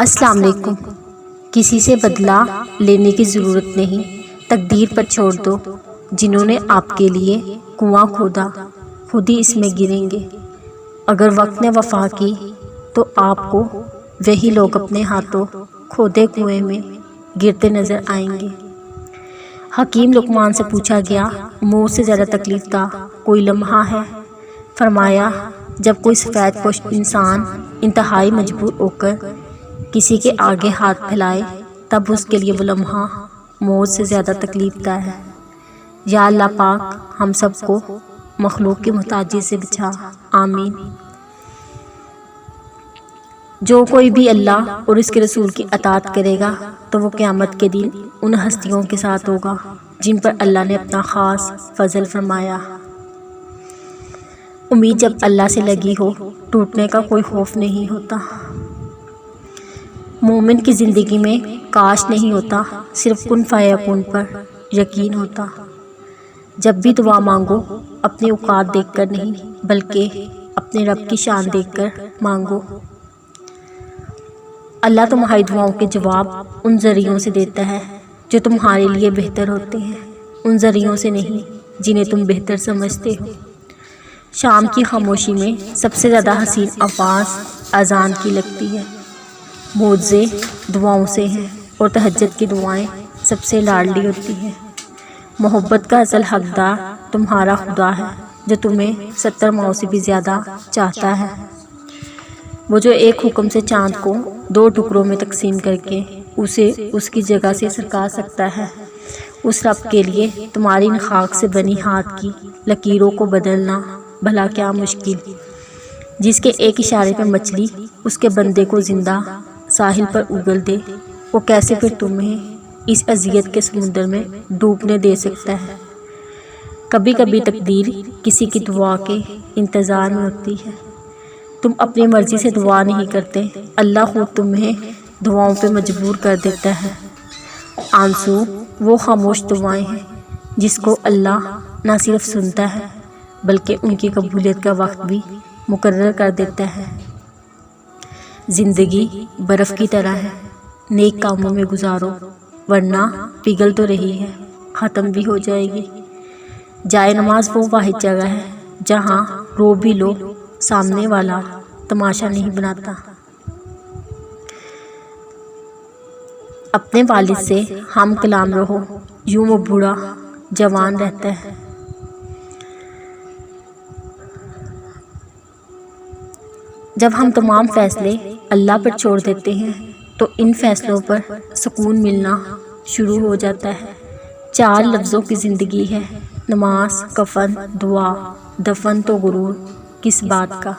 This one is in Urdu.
السلام علیکم۔ کسی سے بدلہ لینے کی ضرورت نہیں، تقدیر پر چھوڑ دو۔ جنہوں نے آپ کے لیے کنواں کھودا خود ہی اس میں گریں گے۔ اگر وقت نے وفا کی تو آپ کو وہی لوگ اپنے ہاتھوں کھودے کنویں میں گرتے نظر آئیں گے۔ حکیم لقمان سے پوچھا گیا، موت سے زیادہ تکلیف کا کوئی لمحہ ہے؟ فرمایا، جب کوئی سفید پوش انسان انتہائی مجبور ہو کر کسی کے آگے ہاتھ پھیلائے، تب اس کے لیے وہ لمحہ موت سے زیادہ تکلیف دہ ہے۔ یا اللہ پاک ہم سب کو مخلوق کی محتاجی سے بچا، آمین۔ جو کوئی بھی اللہ اور اس کے رسول کی اطاعت کرے گا تو وہ قیامت کے دن ان ہستیوں کے ساتھ ہوگا جن پر اللہ نے اپنا خاص فضل فرمایا۔ امید جب اللہ سے لگی ہو، ٹوٹنے کا کوئی خوف نہیں ہوتا۔ مومن کی زندگی میں کاش نہیں ہوتا، صرف کن فیکون پر یقین ہوتا۔ جب بھی دعا مانگو اپنی اوقات دیکھ کر نہیں، بلکہ اپنے رب کی شان دیکھ کر مانگو۔ اللہ تمہاری دعاؤں کے جواب ان ذریعوں سے دیتا ہے جو تمہارے لیے بہتر ہوتے ہیں، ان ذریعوں سے نہیں جنہیں تم بہتر سمجھتے ہو۔ شام کی خاموشی میں سب سے زیادہ حسین آواز اذان کی لگتی ہے۔ معجزے دعاؤں سے ہیں اور تہجد کی دعائیں سب سے لاڈلی ہوتی ہیں۔ محبت کا اصل حقدار تمہارا خدا ہے جو تمہیں 70 ماؤں سے بھی زیادہ چاہتا ہے۔ وہ جو ایک حکم سے چاند کو 2 ٹکڑوں میں تقسیم کر کے اسے اس کی جگہ سے سرکا سکتا ہے، اس رب کے لیے تمہاری ان خاک سے بنی ہاتھ کی لکیروں کو بدلنا بھلا کیا مشکل۔ جس کے ایک اشارے پہ مچھلی اس کے بندے کو زندہ ساحل پر اگل دے، وہ کیسے پھر تمہیں اس اذیت کے سمندر میں ڈوبنے دے سکتا ہے۔ کبھی کبھی تقدیر کسی کی دعا کے انتظار میں ہوتی ہے۔ تم اپنی مرضی سے دعا نہیں کرتے، اللہ خود تمہیں دعاؤں پہ مجبور کر دیتا ہے۔ آنسو وہ خاموش دعائیں ہیں جس کو اللہ نہ صرف سنتا ہے بلکہ ان کی قبولیت کا وقت بھی مقرر کر دیتا ہے۔ زندگی برف کی طرح ہے، نیک کاموں میں گزارو ورنہ پگھل تو رہی ہے، ختم بھی ہو جائے گی۔ جائے نماز وہ واحد جگہ ہے جہاں رو بھی لو، سامنے والا تماشا نہیں بناتا۔ اپنے والد سے ہم کلام رہو، یوں وہ بوڑھا جوان رہتا ہے۔ جب ہم تمام فیصلے اللہ پر چھوڑ دیتے ہیں تو ان فیصلوں پر سکون ملنا شروع ہو جاتا ہے۔ 4 لفظوں کی زندگی ہے، نماز، کفن، دعا، دفن تو غرور کس بات کا۔